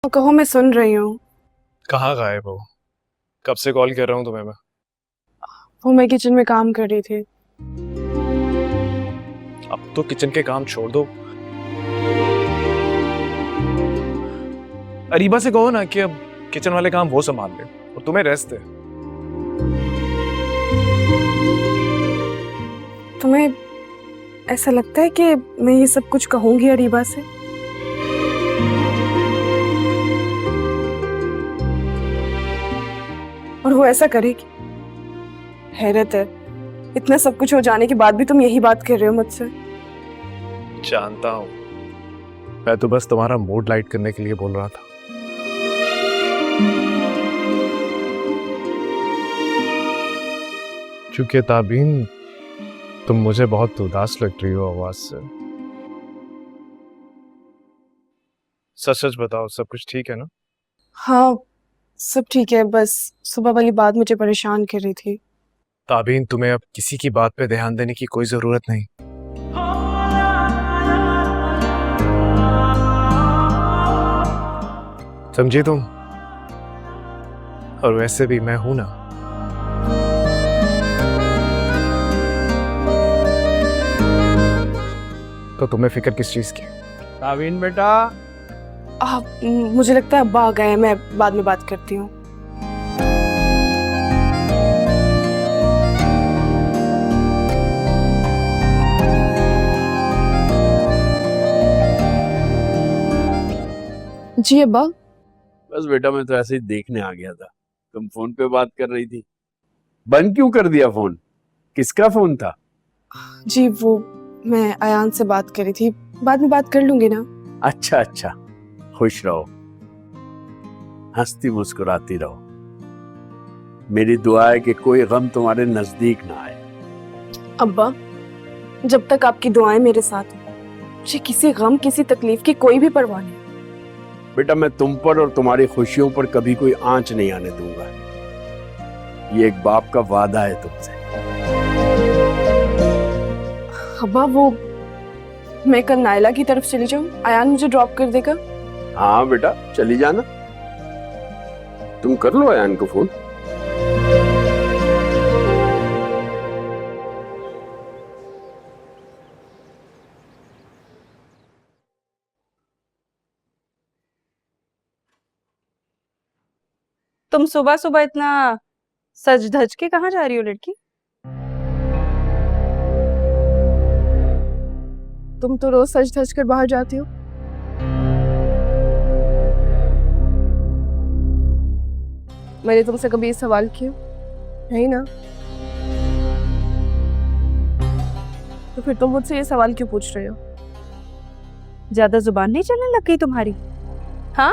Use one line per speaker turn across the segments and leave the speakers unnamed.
कहो, मैं सुन रही हूँ।
कहाँ गायब हो? कब से कॉल कर रहा हूँ तुम्हें मैं।
वो मैं किचन में काम कर रही थी।
अब तो किचन के काम छोड़ दो। अरीबा से कहो ना कि अब किचन वाले काम वो संभाल ले और तुम्हें रेस्ट दे।
तुम्हें ऐसा लगता है कि मैं ये सब कुछ कहूंगी अरीबा से? और वो ऐसा करेगी? हैरत है, इतना सब कुछ हो जाने के बाद भी तुम यही बात कर रहे हो मुझसे।
जानता हूँ, मैं तो बस तुम्हारा मूड लाइट करने के लिए बोल रहा था। क्योंकि ताबीन, तुम मुझे बहुत उदास लग रही हो आवाज से। सच सच बताओ, सब कुछ ठीक है ना?
हाँ, सब ठीक है, बस सुबह वाली बात मुझे परेशान कर रही थी।
ताबीन, तुम्हें अब किसी की बात पे ध्यान देने की कोई जरूरत नहीं। समझी तुम? और वैसे भी मैं हूं ना। तो तुम्हें फिक्र किस चीज की?
तावीन बेटा,
मुझे लगता है अब्बा आ गए हैं, मैं बाद में बात करती हूँ। जी अब्बा।
बस बेटा मैं तो ऐसे ही देखने आ गया था, तुम फोन पे बात कर रही थी। बंद क्यों कर दिया फोन? किसका फोन था?
जी वो मैं अयान से बात कर रही थी, बाद में बात कर लूंगी ना।
अच्छा अच्छा, खुश रहो, हंसती मुस्कुराती रहो। मेरी दुआ है कि कोई गम तुम्हारे नजदीक ना आए।
अब्बा, जब तक आपकी दुआएं मेरे साथ हैं, मुझे किसी गम किसी तकलीफ की कोई भी परवाह नहीं।
बेटा मैं तुम पर और तुम्हारी खुशियों पर कभी कोई आंच नहीं आने दूंगा। ये एक बाप का वादा है तुमसे।
अब्बा, वो मैं कल नायला की तरफ चली जाऊं, अयान मुझे ड्रॉप कर देगा?
हाँ बेटा चली जाना, तुम कर लो अयान को फोन।
तुम सुबह सुबह इतना सज धज के कहाँ जा रही हो लड़की?
तुम तो रोज सज धज कर बाहर जाती हो। मैंने तुमसे कभी ये सवाल किया नहीं ना? तो फिर तुम मुझसे ये सवाल क्यों पूछ रहे हो?
ज्यादा जुबान नहीं चलने लग गई तुम्हारी? हाँ,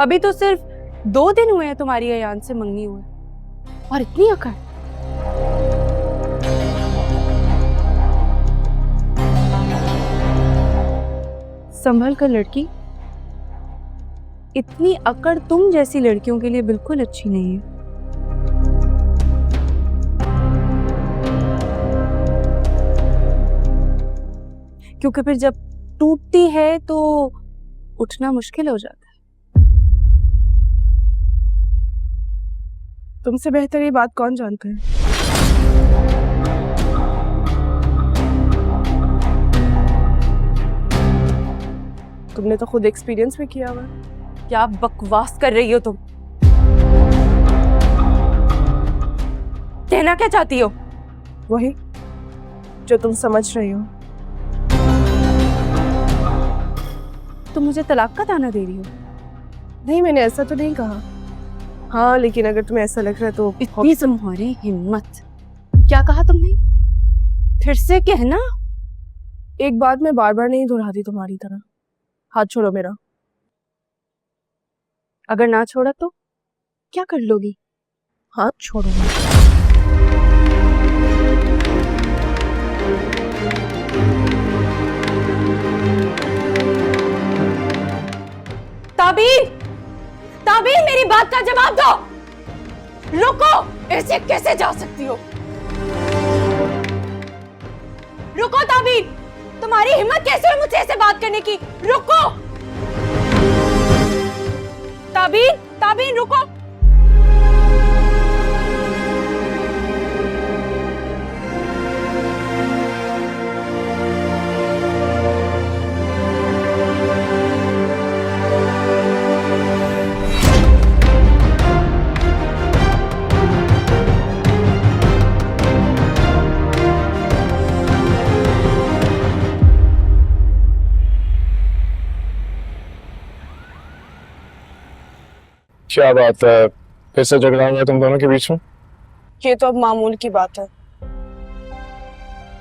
अभी तो सिर्फ 2 दिन हुए हैं तुम्हारी अयान से मंगनी हुए और इतनी अकड़। संभल कर लड़की, इतनी अकड़ तुम जैसी लड़कियों के लिए बिल्कुल अच्छी नहीं है। क्योंकि फिर जब टूटती है तो उठना मुश्किल हो जाता है।
तुमसे बेहतर ये बात कौन जानता है? तुमने तो खुद एक्सपीरियंस में किया हुआ।
क्या बकवास कर रही हो तुम? कहना क्या चाहती हो?
वही जो तुम समझ रही हो।
तुम मुझे तलाक का ताना दे रही हो?
नहीं, मैंने ऐसा तो नहीं कहा। हाँ, लेकिन अगर तुम्हें ऐसा लग रहा है तो
इतनी तुम्हारी हिम्मत। क्या कहा तुमने? फिर से कहना।
एक बात मैं बार बार नहीं दोहराती तुम्हारी तरह। हाथ छोड़ो मेरा।
अगर ना छोड़ा तो क्या कर लोगी?
हाथ छोड़ो।
ताबीन, ताबीन मेरी बात का जवाब दो। रुको, ऐसे कैसे जा सकती हो? रुको ताबीन। तुम्हारी हिम्मत कैसे हुई मुझसे ऐसे बात करने की? रुको ताबीन, ताबीन रुको।
क्या बात है, फिर से झगड़ा हुआ तुम दोनों के बीच में?
ये तो अब मामूल की बात है।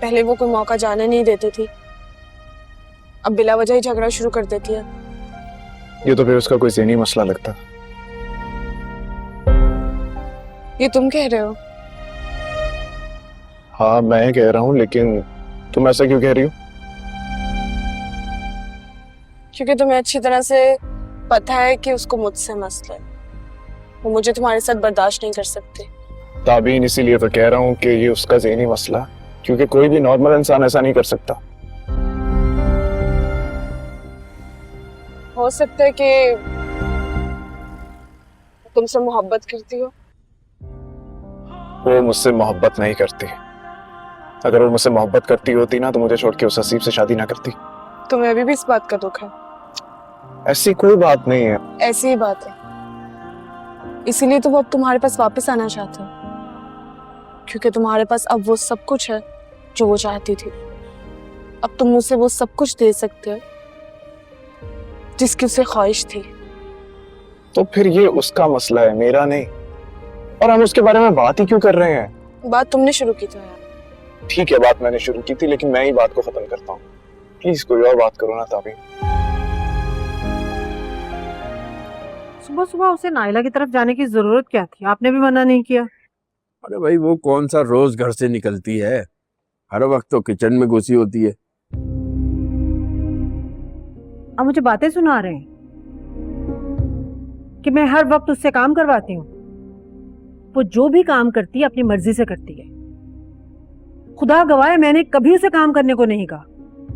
पहले वो कोई मौका जाने नहीं देती थी, अब बिला वजह ही झगड़ा शुरू कर देती है।
ये तो फिर उसका कोई ज़हनी मसला लगता।
ये तुम कह रहे हो?
हाँ मैं कह रहा हूँ, लेकिन तुम ऐसा क्यों कह रही हो?
क्योंकि तुम्हें अच्छी तरह से पता है कि उसको मुझसे मसला है, वो मुझे तुम्हारे साथ बर्दाश्त नहीं कर सकती।
ताबीन, इसीलिए तो कह रहा हूँ कि ये उसका ज़हनी मसला है, क्योंकि कोई भी नॉर्मल इंसान ऐसा नहीं कर सकता।
हो सकता है कि तुमसे मोहब्बत करती हो।
वो मुझसे मोहब्बत नहीं करती। अगर वो मुझसे मोहब्बत करती होती ना तो मुझे छोड़ के उस हसीब से शादी ना करती।
तुम्हें अभी भी इस बात का दुख है?
ऐसी कोई बात नहीं है।
ऐसी ही बात है, इसीलिए तो वो अब तुम्हारे पास वापस आना चाहता है, क्योंकि तुम्हारे पास अब वो सब कुछ है जो वो चाहती थी। अब तुम उसे वो सब कुछ दे सकते हो जिसकी उसे ख्वाहिश थी।
तो फिर ये उसका मसला है, मेरा नहीं। और हम उसके बारे में बात ही क्यों कर रहे हैं?
बात तुमने शुरू की थी यार।
ठीक है, बात मैंने शुरू की थी, लेकिन मैं ही बात को खत्म करता हूँ। प्लीज कोई और बात करो ना ताबीन।
सुबह सुबह उसे नाइला की तरफ जाने की जरूरत क्या थी? आपने भी मना नहीं किया।
अरे भाई, वो कौन सा रोज घर से निकलती है, हर वक्त तो किचन में घुसी होती है।
अब मुझे बातें सुना रहे हैं कि मैं हर वक्त उससे काम करवाती हूँ। वो जो भी काम करती है अपनी मर्जी से करती है। खुदा गवाह है, मैंने कभी उसे काम करने को नहीं कहा।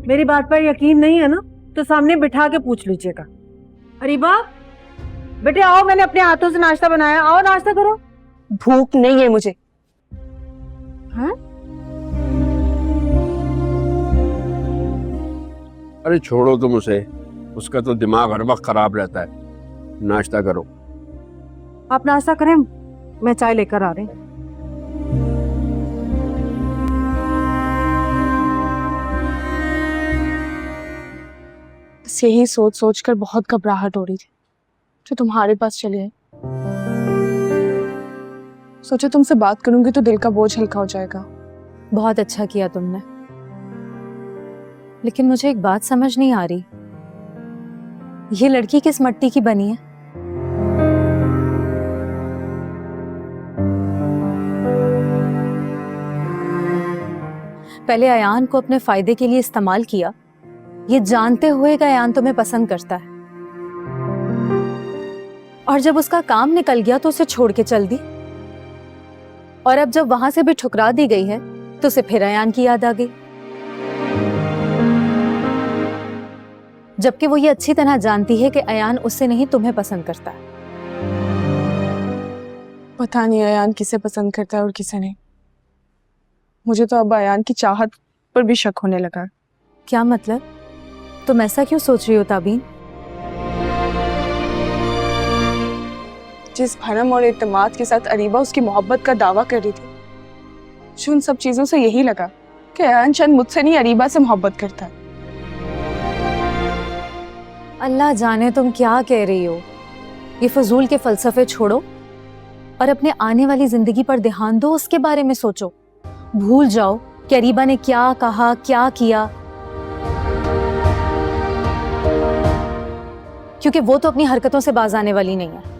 मेरी बात पर यकीन नहीं है ना तो सामने बिठा के पूछ लीजिएगा। अरीबा बेटे आओ, मैंने अपने हाथों से नाश्ता बनाया, आओ नाश्ता करो।
भूख नहीं है मुझे।
हाँ?
अरे छोड़ो तुम उसे, उसका तो दिमाग हर वक्त खराब रहता है। नाश्ता करो।
आप नाश्ता करें, मैं चाय लेकर आ रही हूँ।
बस यही सोच सोच कर बहुत घबराहट हो रही थी जो तुम्हारे पास चले आए। सोचा तुमसे बात करूंगी तो दिल का बोझ हल्का हो जाएगा।
बहुत अच्छा किया तुमने, लेकिन मुझे एक बात समझ नहीं आ रही, ये लड़की किस मट्टी की बनी है? पहले अयान को अपने फायदे के लिए इस्तेमाल किया, ये जानते हुए कि अयान तुम्हें पसंद करता है, और जब उसका काम निकल गया तो उसे छोड़ के चल दी, और अब जब वहां से भी ठुकरा दी गई है तो उसे फिर अयान की याद आ गई, जबकि वो ये अच्छी तरह जानती है कि अयान उससे नहीं तुम्हें पसंद करता है।
पता नहीं अयान किसे पसंद करता है और किसे नहीं। मुझे तो अब अयान की चाहत पर भी शक होने लगा।
क्या मतलब? तुम ऐसा क्यों सोच रही हो ताबीन?
जिस भरम और इत्तेमाद के साथ अरीबा उसकी मोहब्बत का दावा कर रही थी, मुझे उन सब चीजों से यही लगा कि अयान चंद मुझसे नहीं अरीबा से मोहब्बत करता है।
अल्लाह जाने तुम क्या कह रही हो। ये फजूल के फलसफे छोड़ो और अपने आने वाली जिंदगी पर ध्यान दो, उसके बारे में सोचो। भूल जाओ कि अरीबा ने क्या कहा, क्या किया, क्योंकि वो तो अपनी हरकतों से बाज आने वाली नहीं है।